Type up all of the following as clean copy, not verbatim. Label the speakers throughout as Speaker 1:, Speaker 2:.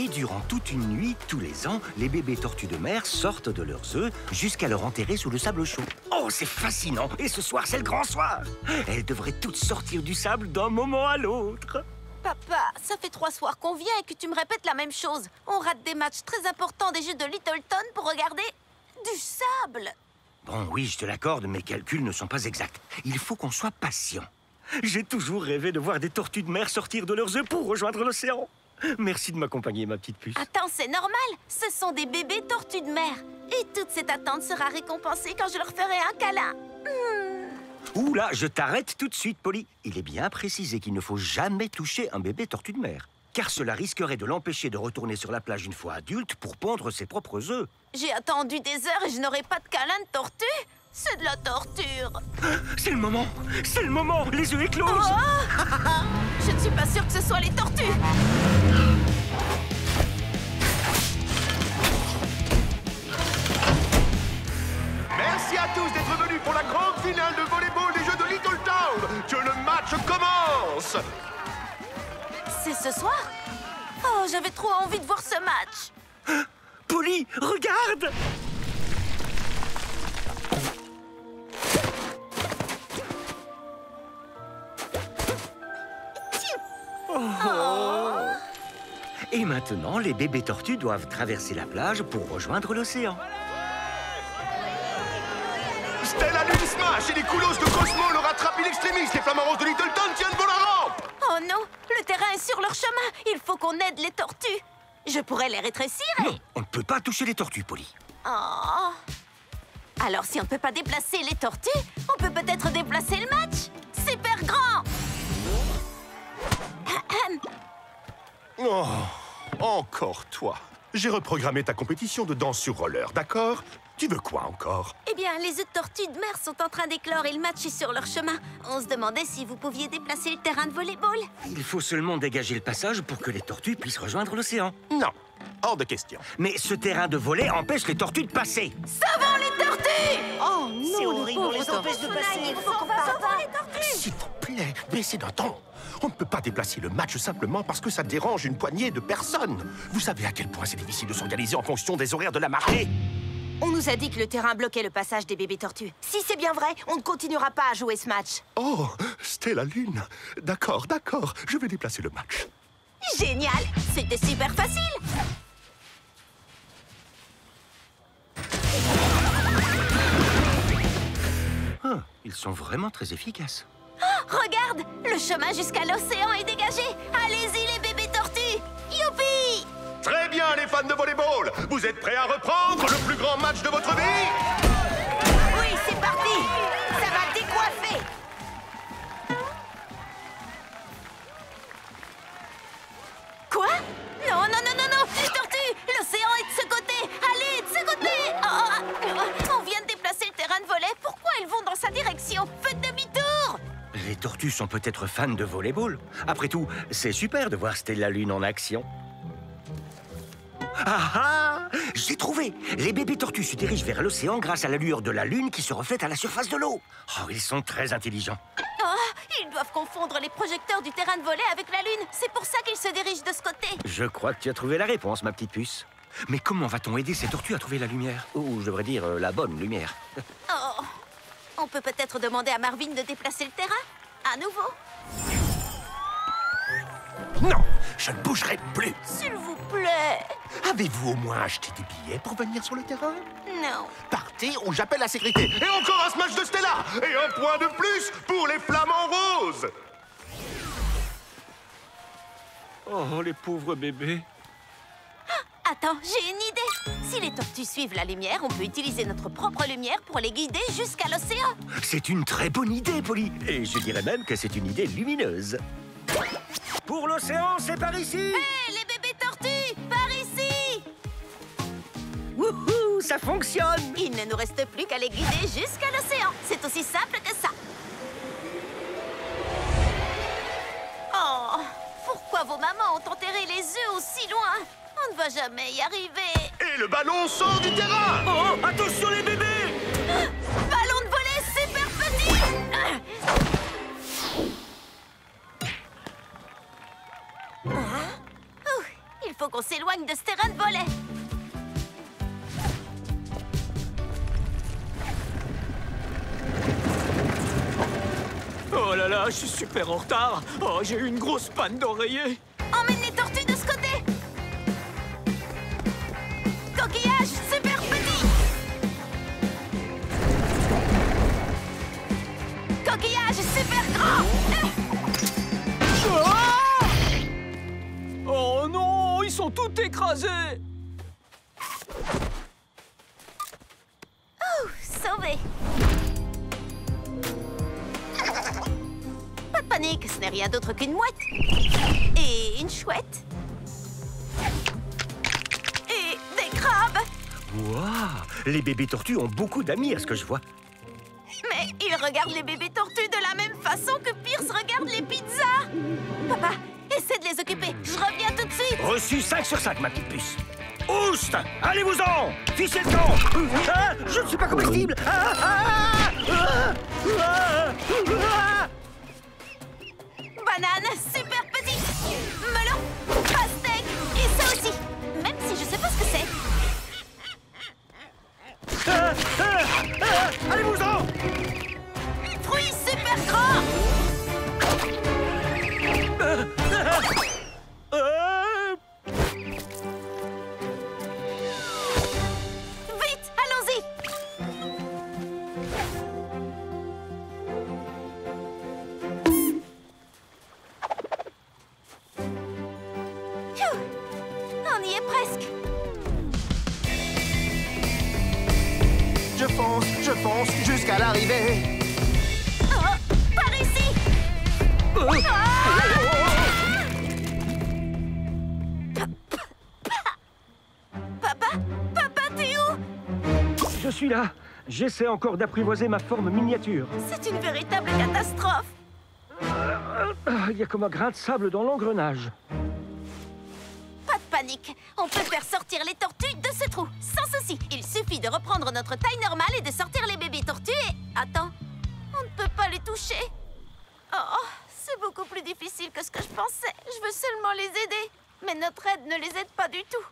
Speaker 1: Et durant toute une nuit, tous les ans, les bébés tortues de mer sortent de leurs œufs jusqu'à leur enterrer sous le sable chaud. Oh, c'est fascinant! Et ce soir, c'est le grand soir! Elles devraient toutes sortir du sable d'un moment à l'autre.
Speaker 2: Papa, ça fait 3 soirs qu'on vient et que tu me répètes la même chose. On rate des matchs très importants des Jeux de Littleton pour regarder du sable.
Speaker 1: Bon, oui, je te l'accorde, mes calculs ne sont pas exacts. Il faut qu'on soit patient. J'ai toujours rêvé de voir des tortues de mer sortir de leurs œufs pour rejoindre l'océan. Merci de m'accompagner, ma petite puce.
Speaker 2: Attends, c'est normal. Ce sont des bébés tortues de mer. Et toute cette attente sera récompensée quand je leur ferai un câlin.
Speaker 1: Ouh là, je t'arrête tout de suite, Polly. Il est bien précisé qu'il ne faut jamais toucher un bébé tortue de mer. Car cela risquerait de l'empêcher de retourner sur la plage une fois adulte pour pondre ses propres œufs.
Speaker 2: J'ai attendu des heures et je n'aurai pas de câlin de tortue. C'est de la torture.
Speaker 1: C'est le moment! C'est le moment! Les œufs éclosent!
Speaker 2: Oh je ne suis pas sûre que ce soit les tortues.
Speaker 3: Merci à tous d'être venus pour la grande finale de volleyball des Jeux de Littletown. Que le match commence.
Speaker 2: C'est ce soir? Oh, j'avais trop envie de voir ce match.
Speaker 1: Polly, regarde! Oh. Et maintenant, les bébés tortues doivent traverser la plage pour rejoindre l'océan.
Speaker 3: Stella Lune smash et les coulos de Cosmo le rattrapent in extremis. Les flamants roses de Littleton tiennent bon la rampe.
Speaker 2: Oh non, le terrain est sur leur chemin. Il faut qu'on aide les tortues. Je pourrais les rétrécir et...
Speaker 1: Non, on ne peut pas toucher les tortues, Polly.
Speaker 2: Oh. Alors si on ne peut pas déplacer les tortues, on peut peut-être déplacer le match. Super grand.
Speaker 3: Oh, encore toi. J'ai reprogrammé ta compétition de danse sur roller, d'accord? Tu veux quoi encore?
Speaker 2: Eh bien, les œufs de tortues de mer sont en train d'éclore et le match est sur leur chemin. On se demandait si vous pouviez déplacer le terrain de volleyball.
Speaker 1: Il faut seulement dégager le passage pour que les tortues puissent rejoindre l'océan.
Speaker 3: Non, hors de question.
Speaker 1: Mais ce terrain de volley empêche les tortues de passer.
Speaker 2: Sauvons les tortues!
Speaker 4: Oh non,
Speaker 1: C'est horrible, on les empêche de passer.
Speaker 2: Il faut qu'on parte. Sauvons les tortues!
Speaker 3: S'il vous plaît, baissez d'un ton. On ne peut pas déplacer le match simplement parce que ça dérange une poignée de personnes. Vous savez à quel point c'est difficile de s'organiser en fonction des horaires de la marée.
Speaker 2: On nous a dit que le terrain bloquait le passage des bébés tortues. Si c'est bien vrai, on ne continuera pas à jouer ce match.
Speaker 3: Oh, Stella Lune. D'accord, d'accord, je vais déplacer le match.
Speaker 2: Génial! C'était super facile!
Speaker 1: Ah, ils sont vraiment très efficaces.
Speaker 2: Oh, regarde! Le chemin jusqu'à l'océan est dégagé! Allez-y les bébés tortues! Youpi!
Speaker 3: Très bien, les fans de volleyball. Vous êtes prêts à reprendre le plus grand match de votre vie?
Speaker 2: Oui, c'est parti! Ça va décoiffer! Quoi? Non, non, non, non, non! Les tortues! L'océan est de ce côté! Allez, de ce côté! On vient de déplacer le terrain de volley. Pourquoi elles vont dans sa direction? Faites demi-tour!
Speaker 1: Les tortues sont peut-être fans de volleyball. Après tout, c'est super de voir Stella Lune en action. Ah ah! J'ai trouvé! Les bébés tortues se dirigent vers l'océan grâce à la lueur de la lune qui se reflète à la surface de l'eau. Oh, ils sont très intelligents.
Speaker 2: Oh, ils doivent confondre les projecteurs du terrain de volley avec la lune. C'est pour ça qu'ils se dirigent de ce côté.
Speaker 1: Je crois que tu as trouvé la réponse, ma petite puce. Mais comment va-t-on aider ces tortues à trouver la lumière? Ou je devrais dire la bonne lumière.
Speaker 2: Oh, on peut peut-être demander à Marvin de déplacer le terrain à nouveau.
Speaker 3: Non, je ne bougerai plus.
Speaker 2: S'il vous plaît.
Speaker 3: Avez-vous au moins acheté des billets pour venir sur le terrain?
Speaker 2: Non.
Speaker 3: Partez ou j'appelle la sécurité. Et encore un smash de Stella. Et un point de plus pour les flamants roses.
Speaker 1: Oh, les pauvres bébés.
Speaker 2: Attends, j'ai une idée. Si les tortues suivent la lumière, on peut utiliser notre propre lumière pour les guider jusqu'à l'océan.
Speaker 1: C'est une très bonne idée, Polly. Et je dirais même que c'est une idée lumineuse. Pour l'océan, c'est par ici.
Speaker 2: Hé, les bébés tortues, par ici.
Speaker 1: Wouhou, ça fonctionne.
Speaker 2: Il ne nous reste plus qu'à les guider jusqu'à l'océan. C'est aussi simple que ça. Oh, pourquoi vos mamans ont enterré les œufs aussi loin? On ne va jamais y arriver.
Speaker 3: Et le ballon sort du terrain.
Speaker 1: Oh, attention les bébés.
Speaker 2: Ballon de volley super petit. Il faut qu'on s'éloigne de ce terrain de volley.
Speaker 4: Oh là là, je suis super en retard. Oh, j'ai eu une grosse panne d'oreiller.
Speaker 2: Emmène les tortues de ce côté. Coquillage super petit. Coquillage super grand.
Speaker 4: Ah! Oh non, ils sont tous écrasés.
Speaker 2: Sauvé. Pas de panique, ce n'est rien d'autre qu'une mouette. Et une chouette. Et des crabes.
Speaker 1: Waouh! Les bébés tortues ont beaucoup d'amis, à ce que je vois.
Speaker 2: Mais ils regardent les bébés tortues de la même façon que Pierce regarde les pizzas. Papa, essaie de les occuper. Je reviens tout de suite.
Speaker 1: Reçu 5 sur 5, ma petite puce. Oust! Allez-vous-en! Fichez le camp! Ah, je ne suis pas comestible!
Speaker 2: Banane super petit. Melon, pastèque et ça aussi. Même si je sais pas ce que c'est.
Speaker 1: Allez-vous-en!
Speaker 2: Fruits super grands. Vite, allons-y. Phew, on y est presque.
Speaker 3: Je fonce jusqu'à l'arrivée.
Speaker 2: Oh, par ici. Papa, t'es où?
Speaker 1: Je suis là. J'essaie encore d'apprivoiser ma forme miniature.
Speaker 2: C'est une véritable catastrophe.
Speaker 1: Il y a comme un grain de sable dans l'engrenage.
Speaker 2: Pas de panique. On peut faire sortir les tortues de ce trou. Sans souci. Il suffit de reprendre notre taille normale et de sortir les bébés tortues et... Attends. On ne peut pas les toucher. Oh, c'est beaucoup plus difficile que ce que je pensais. Je veux seulement les aider. Mais notre aide ne les aide pas du tout.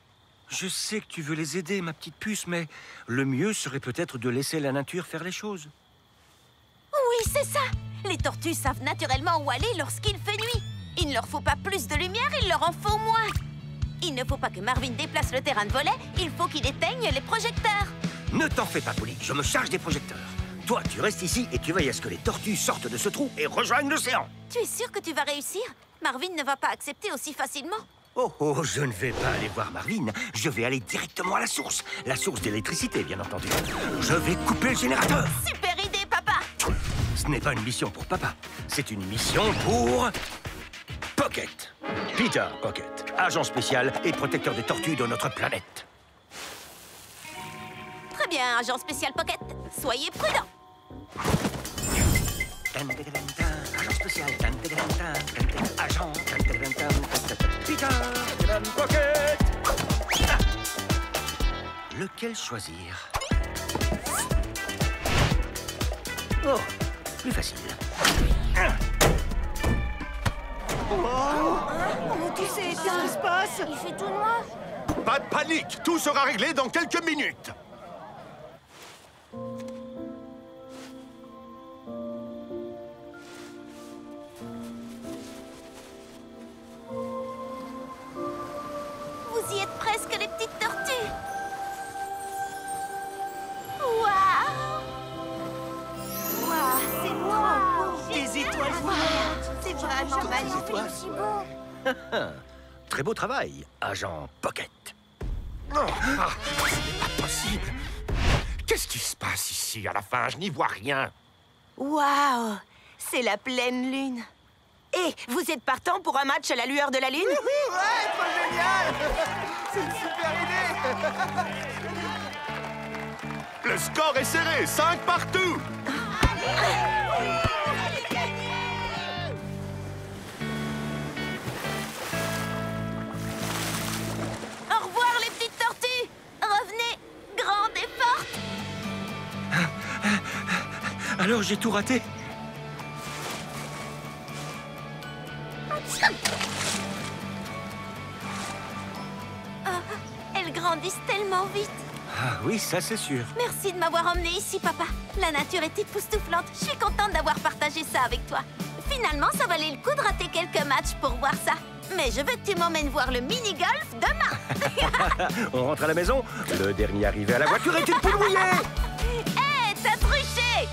Speaker 1: Je sais que tu veux les aider, ma petite puce, mais le mieux serait peut-être de laisser la nature faire les choses.
Speaker 2: Oui, c'est ça. Les tortues savent naturellement où aller lorsqu'il fait nuit. Il ne leur faut pas plus de lumière, il leur en faut moins. Il ne faut pas que Marvin déplace le terrain de volley, il faut qu'il éteigne les projecteurs.
Speaker 1: Ne t'en fais pas, Polly, je me charge des projecteurs. Toi, tu restes ici et tu veilles à ce que les tortues sortent de ce trou et rejoignent l'océan.
Speaker 2: Tu es sûr que tu vas réussir? Marvin ne va pas accepter aussi facilement.
Speaker 1: Oh, je ne vais pas aller voir Marvin. Je vais aller directement à la source d'électricité, bien entendu. Je vais couper le générateur.
Speaker 2: Super idée, papa.
Speaker 1: Ce n'est pas une mission pour papa. C'est une mission pour... Pocket. Peter Pocket, agent spécial et protecteur des tortues de notre planète.
Speaker 2: Très bien, agent spécial Pocket. Soyez prudent.
Speaker 1: Agent spécial. Agent. Peter Pocket. Lequel choisir? Oh, plus facile.
Speaker 2: Tu sais, qu'est-ce qui se passe? Il fait tout noir.
Speaker 3: Pas de panique, tout sera réglé dans quelques minutes.
Speaker 2: Vous y êtes presque, les petites tortues. Waouh! Waouh, c'est beau!
Speaker 5: Des étoiles volantes.
Speaker 2: C'est vraiment magnifique. Si beau.
Speaker 1: Très beau travail, agent Pocket.
Speaker 3: Non, ce n'est pas possible. Qu'est-ce qui se passe ici à la fin? Je n'y vois rien.
Speaker 5: Waouh, c'est la pleine lune. Et vous êtes partant pour un match à la lueur de la lune?
Speaker 6: Ouais, trop génial! C'est une super idée!
Speaker 3: Le score est serré, 5 partout.
Speaker 2: Au revoir, les petites tortues. Revenez, grande et forte.
Speaker 1: Alors j'ai tout raté?
Speaker 2: grandissent tellement vite.
Speaker 1: Ah oui, ça c'est sûr.
Speaker 2: Merci de m'avoir emmené ici, papa. La nature est époustouflante. Je suis contente d'avoir partagé ça avec toi. Finalement, ça valait le coup de rater quelques matchs pour voir ça. Mais je veux que tu m'emmènes voir le mini-golf demain.
Speaker 1: On rentre à la maison. Le dernier arrivé à la voiture est une poule mouillée.
Speaker 2: Hé, t'as truché.